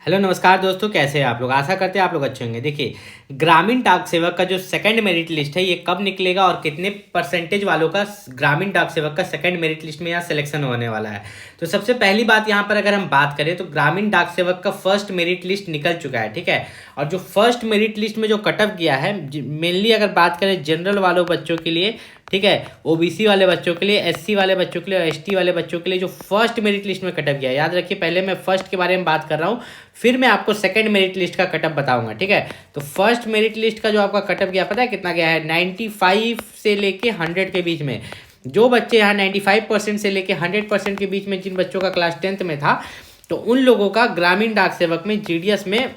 Hello नमस्कार दोस्तों, कैसे हैं आप लोग। आशा करते हैं आप लोग अच्छे होंगे। देखिए, ग्रामीण डाक सेवक का जो सेकंड मेरिट लिस्ट है ये कब निकलेगा और कितने परसेंटेज वालों का ग्रामीण डाक सेवक का सेकंड मेरिट लिस्ट में यहाँ सिलेक्शन होने वाला है। तो सबसे पहली बात यहाँ पर अगर हम बात करें तो ग्रामीण डाक सेवक का फर्स्ट मेरिट लिस्ट निकल चुका है, ठीक है। और जो फर्स्ट मेरिट लिस्ट में जो कटअप गया है, मेनली अगर बात करें जनरल वालों बच्चों के लिए, ठीक है, ओबीसी वाले बच्चों के लिए, एससी वाले बच्चों के लिए और एसटी वाले बच्चों के लिए जो फर्स्ट मेरिट लिस्ट में कटअप गया है, याद रखिए पहले मैं फर्स्ट के बारे में बात कर रहा हूँ, फिर मैं आपको सेकंड मेरिट लिस्ट का कटअप बताऊंगा, ठीक है। तो फर्स्ट मेरिट लिस्ट का जो आपका कटअप गया पता है कितना गया है? 95 से लेके 100 के बीच में। जो बच्चे यहाँ 95% से लेके 100% के बीच में जिन बच्चों का क्लास 10th में था, तो उन लोगों का ग्रामीण डाक सेवक में जीडीएस में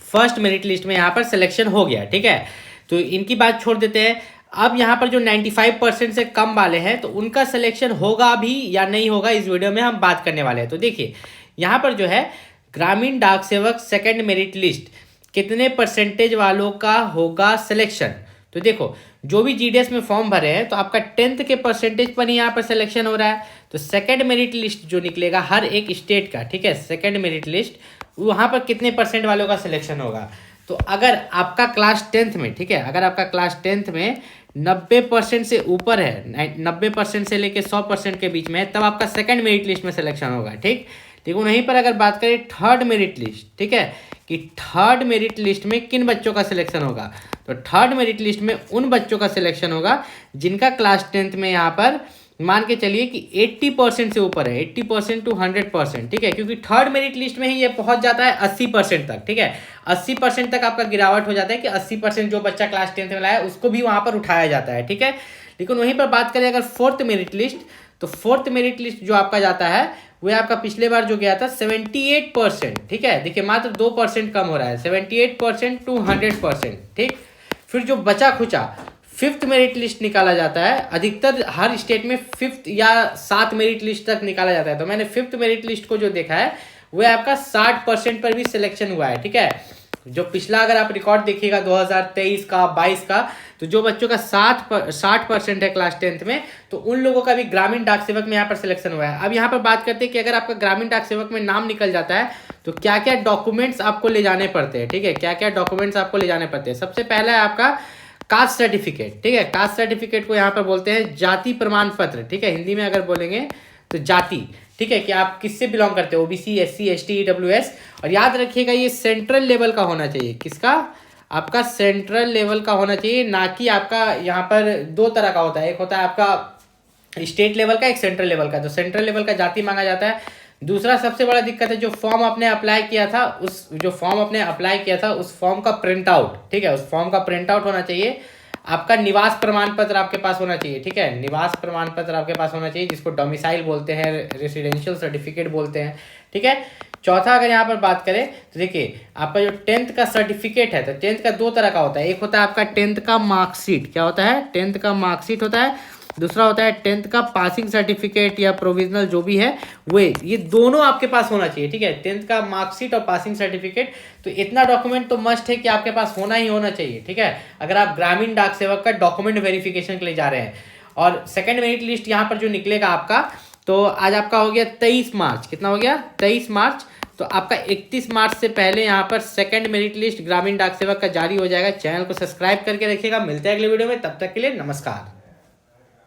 फर्स्ट मेरिट लिस्ट में यहाँ पर सिलेक्शन हो गया, ठीक है। तो इनकी बात छोड़ देते हैं। अब यहाँ पर जो 95% से कम वाले हैं तो उनका सिलेक्शन होगा भी या नहीं होगा, इस वीडियो में हम बात करने वाले हैं। तो देखिए यहाँ पर जो है ग्रामीण डाक सेवक सेकंड मेरिट लिस्ट कितने परसेंटेज वालों का होगा सिलेक्शन। तो देखो, जो भी जीडीएस में फॉर्म भरे हैं तो आपका 10th के परसेंटेज पर ही यहाँ पर सिलेक्शन हो रहा है। तो सेकंड मेरिट लिस्ट जो निकलेगा हर एक स्टेट का, ठीक है, सेकंड मेरिट लिस्ट वहाँ पर कितने परसेंट वालों का सिलेक्शन होगा। तो अगर आपका क्लास 10th में, ठीक है, अगर आपका क्लास 10th में 90% से ऊपर है, 90% से लेके 100% के बीच में है, तब आपका सेकंड मेरिट लिस्ट में सिलेक्शन होगा, ठीक। देखो वहीं पर अगर बात करें थर्ड मेरिट लिस्ट, ठीक है, कि थर्ड मेरिट लिस्ट में किन बच्चों का सिलेक्शन होगा। तो थर्ड मेरिट लिस्ट में उन बच्चों का सिलेक्शन होगा जिनका क्लास 10th में यहाँ पर मान के चलिए कि 80% से ऊपर है, 80% टू 100%, ठीक है, क्योंकि थर्ड मेरिट लिस्ट में ही ये पहुंच जाता है 80% तक, ठीक है। 80% तक आपका गिरावट हो जाता है कि 80% जो बच्चा क्लास 10th में लाया उसको भी वहां पर उठाया जाता है, ठीक है। लेकिन वहीं पर बात करें अगर फोर्थ मेरिट लिस्ट, तो फोर्थ मेरिट लिस्ट जो आपका जाता है वह आपका पिछले बार जो गया था 78%, ठीक है। देखिए मात्र 2% कम हो रहा है, 78% टू 100%, ठीक। फिर जो बचा खुचा फिफ्थ मेरिट लिस्ट निकाला जाता है, अधिकतर हर स्टेट में फिफ्थ या 7 मेरिट लिस्ट तक निकाला जाता है। तो मैंने फिफ्थ मेरिट लिस्ट को जो देखा है वह आपका 60% पर भी सिलेक्शन हुआ है, ठीक है। जो पिछला अगर आप रिकॉर्ड देखिएगा 2023 का 22 का, तो जो बच्चों का 60% है क्लास 10th में, तो उन लोगों का भी ग्रामीण डाक सेवक में यहाँ पर सिलेक्शन हुआ है। अब यहाँ पर बात करते हैं कि अगर आपका ग्रामीण डाक सेवक में नाम निकल जाता है तो क्या क्या डॉक्यूमेंट्स आपको ले जाने पड़ते हैं, ठीक है, क्या क्या डॉक्यूमेंट्स आपको ले जाने पड़ते हैं। सबसे पहला है आपका कास्ट सर्टिफिकेट, ठीक है। कास्ट सर्टिफिकेट को यहाँ पर बोलते हैं जाति प्रमाण पत्र, ठीक है, हिंदी में अगर बोलेंगे तो जाति, ठीक है, कि आप किससे बिलोंग करते हो, ओबीसी, एससी, एसटी, ईडब्ल्यूएस। और याद रखिएगा ये सेंट्रल लेवल का होना चाहिए। किसका? आपका सेंट्रल लेवल का होना चाहिए, ना कि आपका यहाँ पर दो तरह का होता है, एक होता है आपका स्टेट लेवल का, एक सेंट्रल लेवल का। तो सेंट्रल लेवल का जाति मांगा जाता है। दूसरा सबसे बड़ा दिक्कत है, जो फॉर्म आपने अप्लाई किया था उस फॉर्म का प्रिंट आउट, ठीक है, उस फॉर्म का प्रिंट आउट होना चाहिए। आपका निवास प्रमाण पत्र आपके पास होना चाहिए, ठीक है, निवास प्रमाण पत्र आपके पास होना चाहिए, जिसको डोमिसाइल बोलते हैं, रेसिडेंशियल सर्टिफिकेट बोलते हैं, ठीक है। चौथा अगर यहाँ पर बात करें तो देखिए आपका जो 10th का सर्टिफिकेट है, तो 10th का दो तरह का होता है। एक होता है आपका 10th का मार्कशीट, क्या होता है? 10th का मार्कशीट होता है। दूसरा होता है 10th का पासिंग सर्टिफिकेट या प्रोविजनल जो भी है वो, ये दोनों आपके पास होना चाहिए, ठीक है। 10th का मार्कशीट और पासिंग सर्टिफिकेट, तो इतना डॉक्यूमेंट तो मस्ट है कि आपके पास होना ही होना चाहिए, ठीक है, अगर आप ग्रामीण डाक सेवक का डॉक्यूमेंट वेरिफिकेशन के लिए जा रहे हैं। और सेकंड मेरिट लिस्ट यहाँ पर जो निकलेगा आपका, तो आज आपका हो गया 23 मार्च, कितना हो गया? 23 मार्च। तो आपका 31 मार्च से पहले यहाँ पर सेकंड मेरिट लिस्ट ग्रामीण डाक सेवक का जारी हो जाएगा। चैनल को सब्सक्राइब करके रखिएगा। मिलते हैं अगले वीडियो में, तब तक के लिए नमस्कार।